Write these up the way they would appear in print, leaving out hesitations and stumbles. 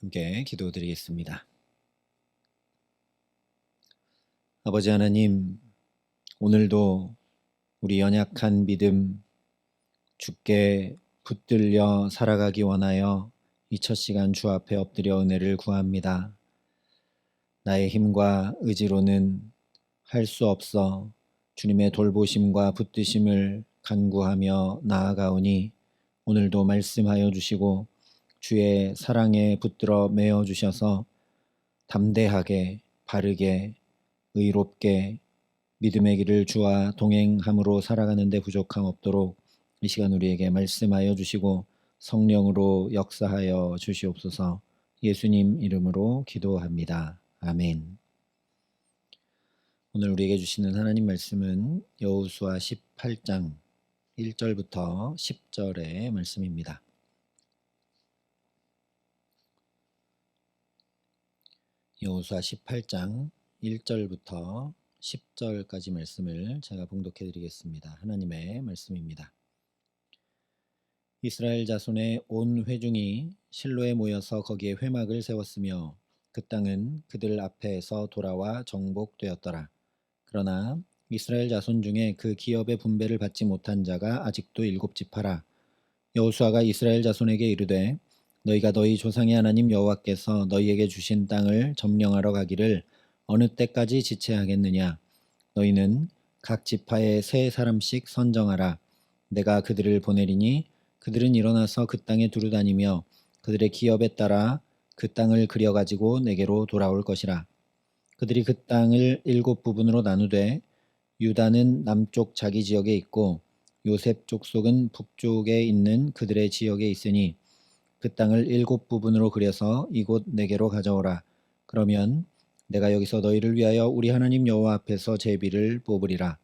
함께 기도드리겠습니다. 아버지 하나님, 오늘도 우리 연약한 믿음 주께 붙들려 살아가기 원하여 이 첫 시간 주 앞에 엎드려 은혜를 구합니다. 나의 힘과 의지로는 할 수 없어 주님의 돌보심과 붙드심을 간구하며 나아가오니 오늘도 말씀하여 주시고 주의 사랑에 붙들어 매어 주셔서 담대하게 바르게 의롭게 믿음의 길을 주와 동행함으로 살아가는 데 부족함 없도록 이 시간 우리에게 말씀하여 주시고 성령으로 역사하여 주시옵소서. 예수님 이름으로 기도합니다. 아멘. 오늘 우리에게 주시는 하나님 말씀은 여호수아 18장 1절부터 10절의 말씀입니다. 여호수아 18장 1절부터 10절까지 말씀을 제가 봉독해 드리겠습니다. 하나님의 말씀입니다. 이스라엘 자손의 온 회중이 실로에 모여서 거기에 회막을 세웠으며 그 땅은 그들 앞에서 돌아와 정복되었더라. 그러나 이스라엘 자손 중에 그 기업의 분배를 받지 못한 자가 아직도 7지파라. 여호수아가 이스라엘 자손에게 이르되 너희가 너희 조상의 하나님 여호와께서 너희에게 주신 땅을 점령하러 가기를 어느 때까지 지체하겠느냐. 너희는 각 지파에 세 사람씩 선정하라. 내가 그들을 보내리니 그들은 일어나서 그 땅에 두루 다니며 그들의 기업에 따라 그 땅을 그려가지고 내게로 돌아올 것이라. 그들이 그 땅을 7부분으로 나누되 유다는 남쪽 자기 지역에 있고 요셉 족속은 북쪽에 있는 그들의 지역에 있으니 그 땅을 7부분으로 그려서 이곳 내게로 가져오라. 그러면 내가 여기서 너희를 위하여 우리 하나님 여호와 앞에서 제비를 뽑으리라.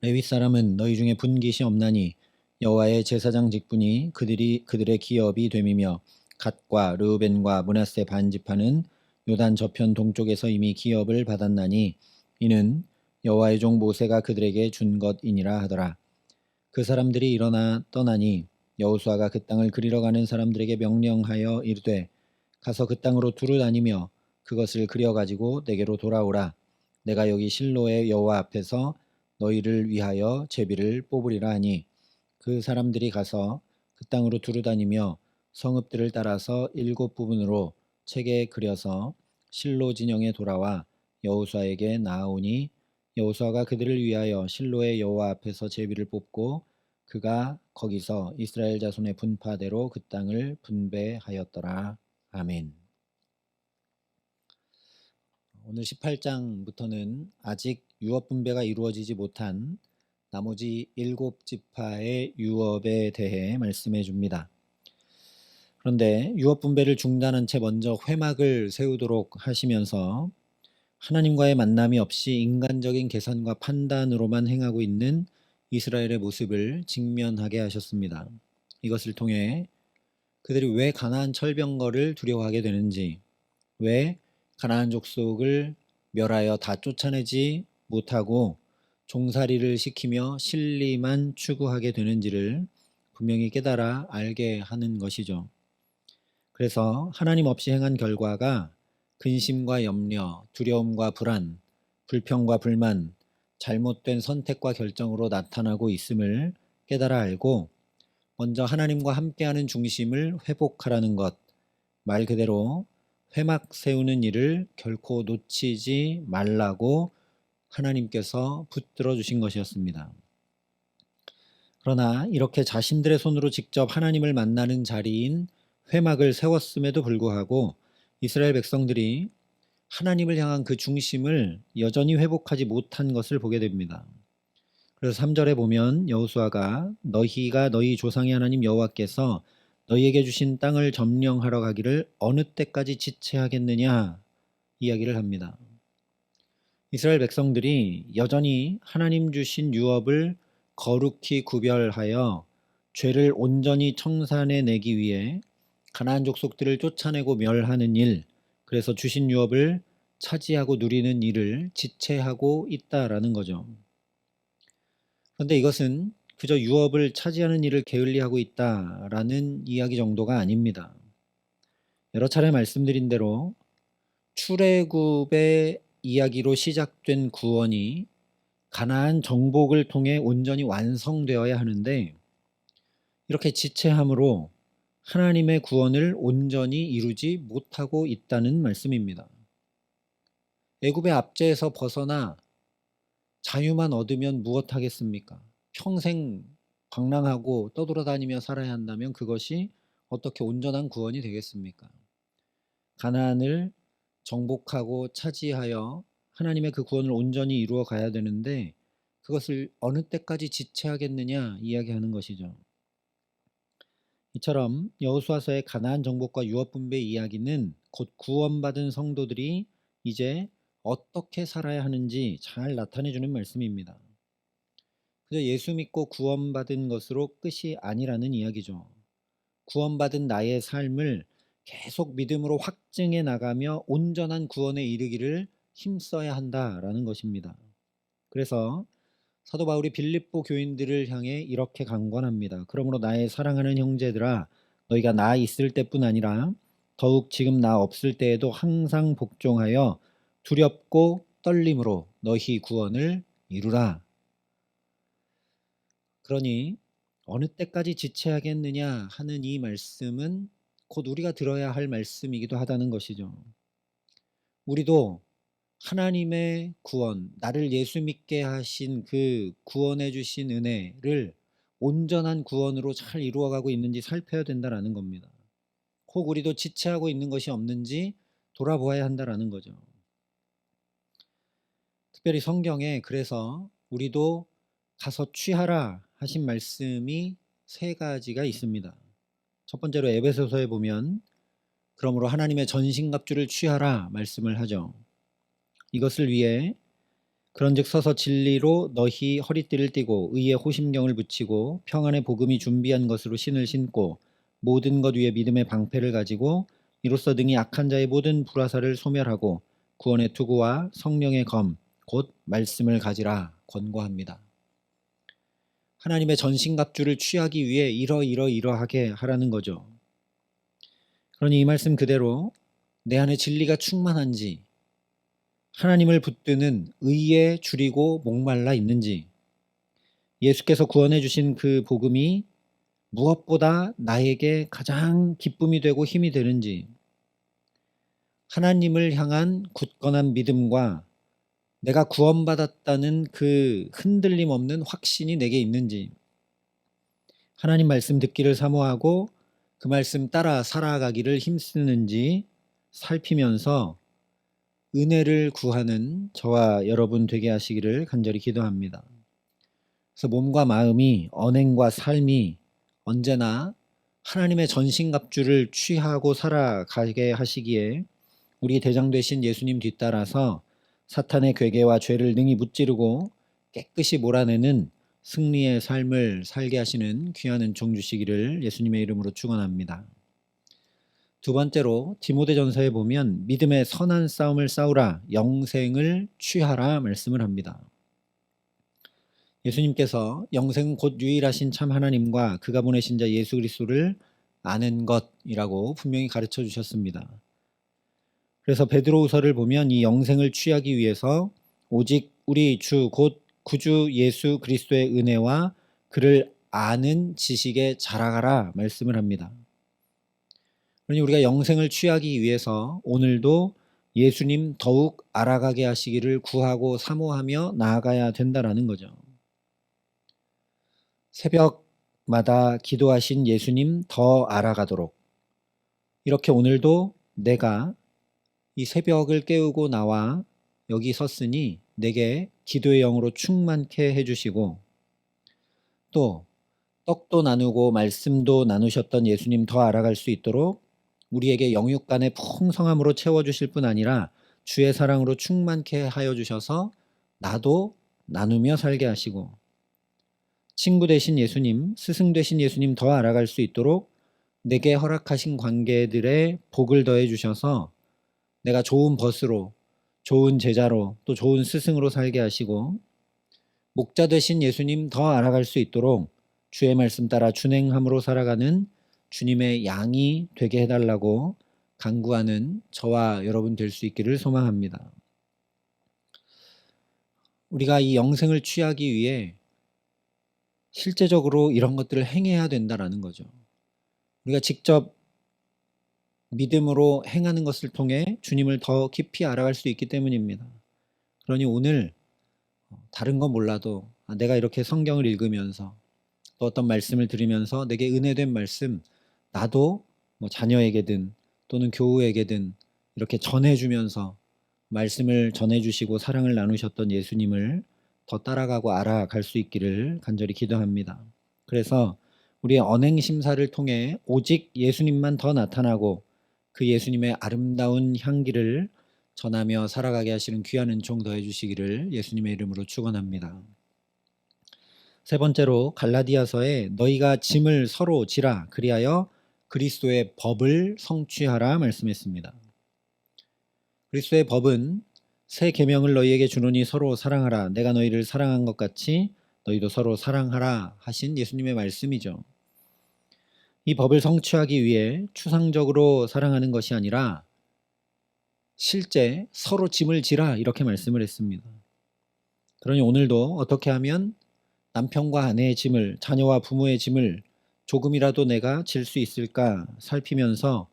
레위 사람은 너희 중에 분깃이 없나니 여호와의 제사장 직분이 그들의 기업이 됨이며 갓과 르우벤과 므낫세 반지파는 요단 저편 동쪽에서 이미 기업을 받았나니 이는 여호와의 종 모세가 그들에게 준 것이니라 하더라. 그 사람들이 일어나 떠나니 여호수아가 그 땅을 그리러 가는 사람들에게 명령하여 이르되 가서 그 땅으로 두루 다니며 그것을 그려 가지고 내게로 돌아오라. 내가 여기 실로의 여호와 앞에서 너희를 위하여 제비를 뽑으리라 하니 그 사람들이 가서 그 땅으로 두루 다니며 성읍들을 따라서 7부분으로 책에 그려서 실로 진영에 돌아와 여호수아에게 나아오니 여호수아가 그들을 위하여 실로의 여호와 앞에서 제비를 뽑고 그가 거기서 이스라엘 자손의 분파대로 그 땅을 분배하였더라. 아멘. 오늘 18장부터는 아직 유업 분배가 이루어지지 못한 나머지 7지파의 유업에 대해 말씀해 줍니다. 그런데 유업 분배를 중단한 채 먼저 회막을 세우도록 하시면서 하나님과의 만남이 없이 인간적인 계산과 판단으로만 행하고 있는 이스라엘의 모습을 직면하게 하셨습니다. 이것을 통해 그들이 왜 가나안 철병거를 두려워하게 되는지, 왜 가나안 족속을 멸하여 다 쫓아내지 못하고 종살이를 시키며 실리만 추구하게 되는지를 분명히 깨달아 알게 하는 것이죠. 그래서 하나님 없이 행한 결과가 근심과 염려, 두려움과 불안, 불평과 불만, 잘못된 선택과 결정으로 나타나고 있음을 깨달아 알고 먼저 하나님과 함께하는 중심을 회복하라는 것, 말 그대로 회막 세우는 일을 결코 놓치지 말라고 하나님께서 붙들어 주신 것이었습니다. 그러나 이렇게 자신들의 손으로 직접 하나님을 만나는 자리인 회막을 세웠음에도 불구하고 이스라엘 백성들이 하나님을 향한 그 중심을 여전히 회복하지 못한 것을 보게 됩니다. 그래서 3절에 보면 여호수아가 너희가 너희 조상의 하나님 여호와께서 너희에게 주신 땅을 점령하러 가기를 어느 때까지 지체하겠느냐 이야기를 합니다. 이스라엘 백성들이 여전히 하나님 주신 유업을 거룩히 구별하여 죄를 온전히 청산해 내기 위해 가나안 족속들을 쫓아내고 멸하는 일, 그래서 주신 유업을 차지하고 누리는 일을 지체하고 있다라는 거죠. 그런데 이것은 그저 유업을 차지하는 일을 게을리하고 있다라는 이야기 정도가 아닙니다. 여러 차례 말씀드린 대로 출애굽의 이야기로 시작된 구원이 가나안 정복을 통해 온전히 완성되어야 하는데 이렇게 지체함으로 하나님의 구원을 온전히 이루지 못하고 있다는 말씀입니다. 애굽의 압제에서 벗어나 자유만 얻으면 무엇하겠습니까? 평생 방랑하고 떠돌아다니며 살아야 한다면 그것이 어떻게 온전한 구원이 되겠습니까? 가나안을 정복하고 차지하여 하나님의 그 구원을 온전히 이루어 가야 되는데 그것을 어느 때까지 지체하겠느냐 이야기하는 것이죠. 이처럼 여호수아서의 가나안 정복과 유업 분배 이야기는 곧 구원받은 성도들이 이제 어떻게 살아야 하는지 잘 나타내주는 말씀입니다. 그저 예수 믿고 구원받은 것으로 끝이 아니라는 이야기죠. 구원받은 나의 삶을 계속 믿음으로 확증해 나가며 온전한 구원에 이르기를 힘써야 한다라는 것입니다. 그래서 사도 바울이 빌립보 교인들을 향해 이렇게 강권합니다. 그러므로 나의 사랑하는 형제들아 너희가 나 있을 때뿐 아니라 더욱 지금 나 없을 때에도 항상 복종하여 두렵고 떨림으로 너희 구원을 이루라. 그러니 어느 때까지 지체하겠느냐 하는 이 말씀은 곧 우리가 들어야 할 말씀이기도 하다는 것이죠. 우리도 하나님의 구원, 나를 예수 믿게 하신 그 구원해 주신 은혜를 온전한 구원으로 잘 이루어가고 있는지 살펴야 된다라는 겁니다. 혹 우리도 지체하고 있는 것이 없는지 돌아보아야 한다라는 거죠. 특별히 성경에 그래서 우리도 가서 취하라 하신 말씀이 세 가지가 있습니다. 첫 번째로 에베소서에 보면 그러므로 하나님의 전신갑주를 취하라 말씀을 하죠. 이것을 위해 그런즉 서서 진리로 너희 허리띠를 띠고 의의 호심경을 붙이고 평안의 복음이 준비한 것으로 신을 신고 모든 것 위에 믿음의 방패를 가지고 이로써 등이 악한 자의 모든 불화살을 소멸하고 구원의 투구와 성령의 검 곧 말씀을 가지라 권고합니다. 하나님의 전신갑주를 취하기 위해 이러하게 하라는 거죠. 그러니 이 말씀 그대로 내 안에 진리가 충만한지 하나님을 붙드는 의에 줄이고 목말라 있는지 예수께서 구원해 주신 그 복음이 무엇보다 나에게 가장 기쁨이 되고 힘이 되는지 하나님을 향한 굳건한 믿음과 내가 구원받았다는 그 흔들림 없는 확신이 내게 있는지 하나님 말씀 듣기를 사모하고 그 말씀 따라 살아가기를 힘쓰는지 살피면서 은혜를 구하는 저와 여러분 되게 하시기를 간절히 기도합니다. 그래서 몸과 마음이 언행과 삶이 언제나 하나님의 전신갑주를 취하고 살아가게 하시기에 우리 대장 되신 예수님 뒤따라서 사탄의 괴계와 죄를 능히 무찌르고 깨끗이 몰아내는 승리의 삶을 살게 하시는 귀한 은총 주시기를 예수님의 이름으로 축원합니다. 두 번째로 디모데전서에 보면 믿음의 선한 싸움을 싸우라 영생을 취하라 말씀을 합니다. 예수님께서 영생은 곧 유일하신 참 하나님과 그가 보내신 자 예수 그리스도를 아는 것이라고 분명히 가르쳐 주셨습니다. 그래서 베드로후서를 보면 이 영생을 취하기 위해서 오직 우리 주 곧 구주 예수 그리스도의 은혜와 그를 아는 지식에 자라가라 말씀을 합니다. 그러니 우리가 영생을 취하기 위해서 오늘도 예수님 더욱 알아가게 하시기를 구하고 사모하며 나아가야 된다라는 거죠. 새벽마다 기도하신 예수님 더 알아가도록 이렇게 오늘도 내가 이 새벽을 깨우고 나와 여기 섰으니 내게 기도의 영으로 충만케 해주시고 또 떡도 나누고 말씀도 나누셨던 예수님 더 알아갈 수 있도록 우리에게 영육간의 풍성함으로 채워주실 뿐 아니라 주의 사랑으로 충만케 하여 주셔서 나도 나누며 살게 하시고 친구 되신 예수님, 스승 되신 예수님 더 알아갈 수 있도록 내게 허락하신 관계들의 복을 더해 주셔서 내가 좋은 벗으로, 좋은 제자로, 또 좋은 스승으로 살게 하시고 목자 되신 예수님 더 알아갈 수 있도록 주의 말씀 따라 준행함으로 살아가는 주님의 양이 되게 해달라고 간구하는 저와 여러분 될 수 있기를 소망합니다. 우리가 이 영생을 취하기 위해 실제적으로 이런 것들을 행해야 된다라는 거죠. 우리가 직접 믿음으로 행하는 것을 통해 주님을 더 깊이 알아갈 수 있기 때문입니다. 그러니 오늘 다른 건 몰라도 내가 이렇게 성경을 읽으면서 또 어떤 말씀을 들으면서 내게 은혜된 말씀 나도 뭐 자녀에게든 또는 교우에게든 이렇게 전해주면서 말씀을 전해주시고 사랑을 나누셨던 예수님을 더 따라가고 알아갈 수 있기를 간절히 기도합니다. 그래서 우리의 언행심사를 통해 오직 예수님만 더 나타나고 그 예수님의 아름다운 향기를 전하며 살아가게 하시는 귀한 은총 더해 주시기를 예수님의 이름으로 축원합니다. 세 번째로 갈라디아서에 너희가 짐을 서로 지라 그리하여 그리스도의 법을 성취하라 말씀했습니다. 그리스도의 법은 새 계명을 너희에게 주노니 서로 사랑하라 내가 너희를 사랑한 것 같이 너희도 서로 사랑하라 하신 예수님의 말씀이죠. 이 법을 성취하기 위해 추상적으로 사랑하는 것이 아니라 실제 서로 짐을 지라 이렇게 말씀을 했습니다. 그러니 오늘도 어떻게 하면 남편과 아내의 짐을, 자녀와 부모의 짐을 조금이라도 내가 질 수 있을까 살피면서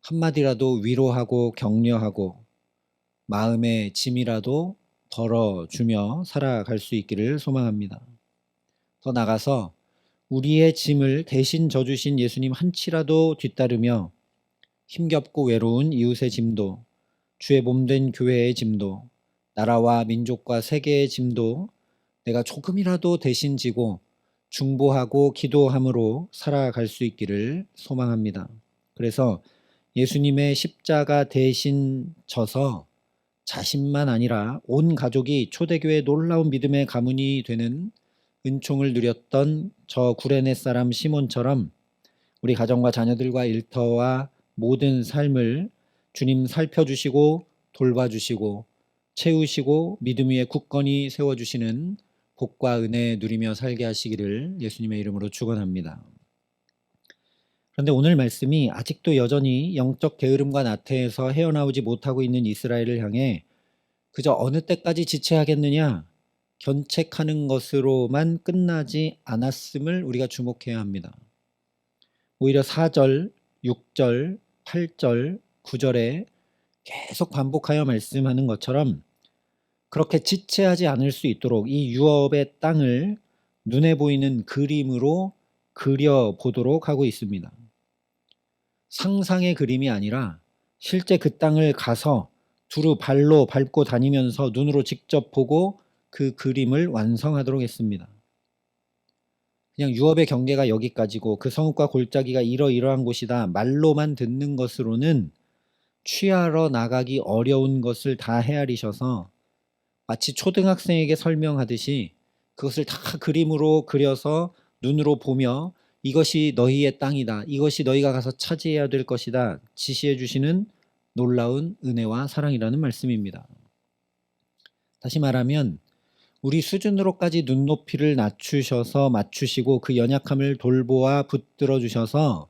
한마디라도 위로하고 격려하고 마음의 짐이라도 덜어주며 살아갈 수 있기를 소망합니다. 더 나아가서 우리의 짐을 대신 져주신 예수님 한치라도 뒤따르며 힘겹고 외로운 이웃의 짐도, 주의 몸된 교회의 짐도, 나라와 민족과 세계의 짐도 내가 조금이라도 대신 지고 중보하고 기도함으로 살아갈 수 있기를 소망합니다. 그래서 예수님의 십자가 대신 져서 자신만 아니라 온 가족이 초대교회의 놀라운 믿음의 가문이 되는 은총을 누렸던 저 구레네 사람 시몬처럼 우리 가정과 자녀들과 일터와 모든 삶을 주님 살펴주시고 돌봐주시고 채우시고 믿음 위에 굳건히 세워주시는 복과 은혜 누리며 살게 하시기를 예수님의 이름으로 축원합니다. 그런데 오늘 말씀이 아직도 여전히 영적 게으름과 나태해서 헤어나오지 못하고 있는 이스라엘을 향해 그저 어느 때까지 지체하겠느냐 견책하는 것으로만 끝나지 않았음을 우리가 주목해야 합니다. 오히려 4절, 6절, 8절, 9절에 계속 반복하여 말씀하는 것처럼 그렇게 지체하지 않을 수 있도록 이 유업의 땅을 눈에 보이는 그림으로 그려보도록 하고 있습니다. 상상의 그림이 아니라 실제 그 땅을 가서 두루 발로 밟고 다니면서 눈으로 직접 보고 그 그림을 완성하도록 했습니다. 그냥 유업의 경계가 여기까지고 그 성읍과 골짜기가 이러이러한 곳이다 말로만 듣는 것으로는 취하러 나가기 어려운 것을 다 헤아리셔서 마치 초등학생에게 설명하듯이 그것을 다 그림으로 그려서 눈으로 보며 이것이 너희의 땅이다. 이것이 너희가 가서 차지해야 될 것이다. 지시해 주시는 놀라운 은혜와 사랑이라는 말씀입니다. 다시 말하면 우리 수준으로까지 눈높이를 낮추셔서 맞추시고 그 연약함을 돌보아 붙들어 주셔서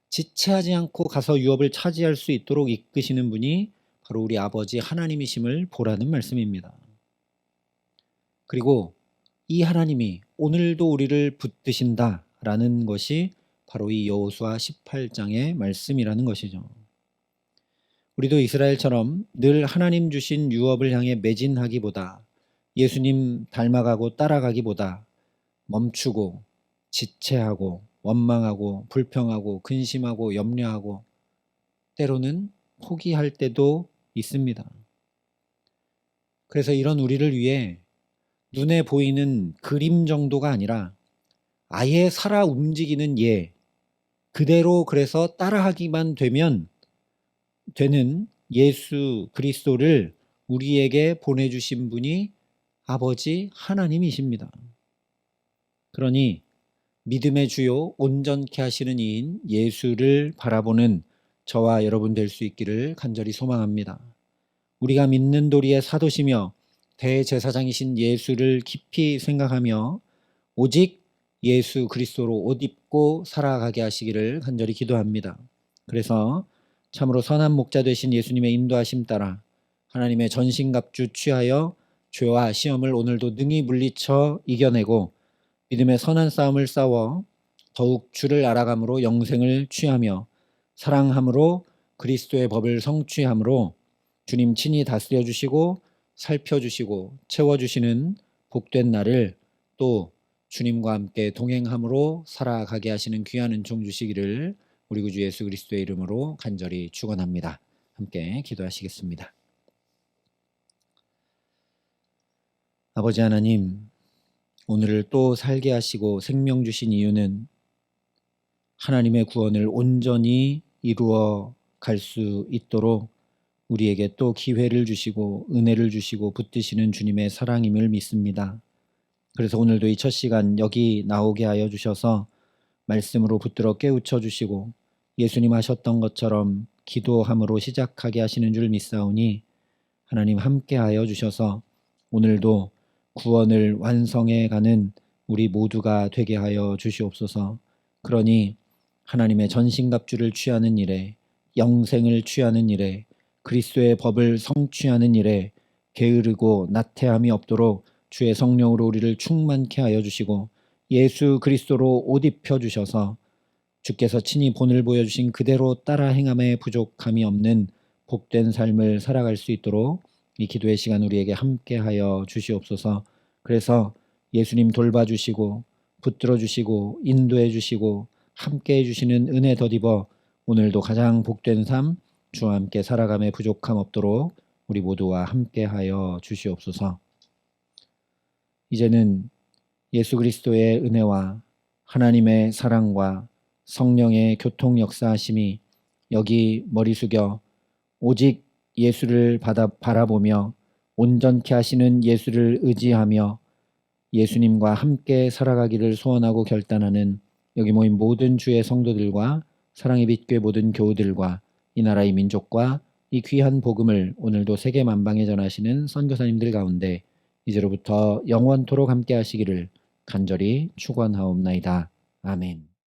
지체하지 않고 가서 유업을 차지할 수 있도록 이끄시는 분이 바로 우리 아버지 하나님이심을 보라는 말씀입니다. 그리고 이 하나님이 오늘도 우리를 붙드신다라는 것이 바로 이 여호수아 18장의 말씀이라는 것이죠. 우리도 이스라엘처럼 늘 하나님 주신 유업을 향해 매진하기보다 예수님 닮아가고 따라가기보다 멈추고 지체하고 원망하고 불평하고 근심하고 염려하고 때로는 포기할 때도 있습니다. 그래서 이런 우리를 위해 눈에 보이는 그림 정도가 아니라 아예 살아 움직이는 예, 그대로 그래서 따라하기만 되는 예수 그리스도를 우리에게 보내주신 분이 아버지 하나님이십니다. 그러니 믿음의 주요 온전케 하시는 이인 예수를 바라보는 저와 여러분 될 수 있기를 간절히 소망합니다. 우리가 믿는 도리의 사도시며 대제사장이신 예수를 깊이 생각하며 오직 예수 그리스도로 옷 입고 살아가게 하시기를 간절히 기도합니다. 그래서 참으로 선한 목자 되신 예수님의 인도하심 따라 하나님의 전신갑주 취하여 죄와 시험을 오늘도 능히 물리쳐 이겨내고 믿음의 선한 싸움을 싸워 더욱 주를 알아감으로 영생을 취하며 사랑함으로 그리스도의 법을 성취함으로 주님 친히 다스려 주시고 살펴주시고 채워주시는 복된 날을 또 주님과 함께 동행함으로 살아가게 하시는 귀한 은총 주시기를 우리 구주 예수 그리스도의 이름으로 간절히 축원합니다. 함께 기도하시겠습니다. 아버지 하나님, 오늘을 또 살게 하시고 생명 주신 이유는 하나님의 구원을 온전히 이루어 갈 수 있도록 우리에게 또 기회를 주시고 은혜를 주시고 붙드시는 주님의 사랑임을 믿습니다. 그래서 오늘도 이 첫 시간 여기 나오게 하여 주셔서 말씀으로 붙들어 깨우쳐 주시고 예수님 하셨던 것처럼 기도함으로 시작하게 하시는 줄 믿사오니 하나님 함께하여 주셔서 오늘도 구원을 완성해 가는 우리 모두가 되게 하여 주시옵소서. 그러니 하나님의 전신갑주를 취하는 일에, 영생을 취하는 일에, 그리스도의 법을 성취하는 일에 게으르고 나태함이 없도록 주의 성령으로 우리를 충만케 하여 주시고 예수 그리스도로 옷 입혀 주셔서 주께서 친히 본을 보여주신 그대로 따라 행함에 부족함이 없는 복된 삶을 살아갈 수 있도록 이 기도의 시간 우리에게 함께하여 주시옵소서. 그래서 예수님 돌봐주시고 붙들어주시고 인도해주시고 함께해 주시는 은혜 덧입어 오늘도 가장 복된 삶 주와 함께 살아감에 부족함 없도록 우리 모두와 함께하여 주시옵소서. 이제는 예수 그리스도의 은혜와 하나님의 사랑과 성령의 교통 역사하심이 여기 머리 숙여 오직 예수를 바라보며 온전케 하시는 예수를 의지하며 예수님과 함께 살아가기를 소원하고 결단하는 여기 모인 모든 주의 성도들과 사랑의 빛교회 모든 교우들과 이 나라의 민족과 이 귀한 복음을 오늘도 세계 만방에 전하시는 선교사님들 가운데 이제로부터 영원토록 함께 하시기를 간절히 축원하옵나이다. 아멘.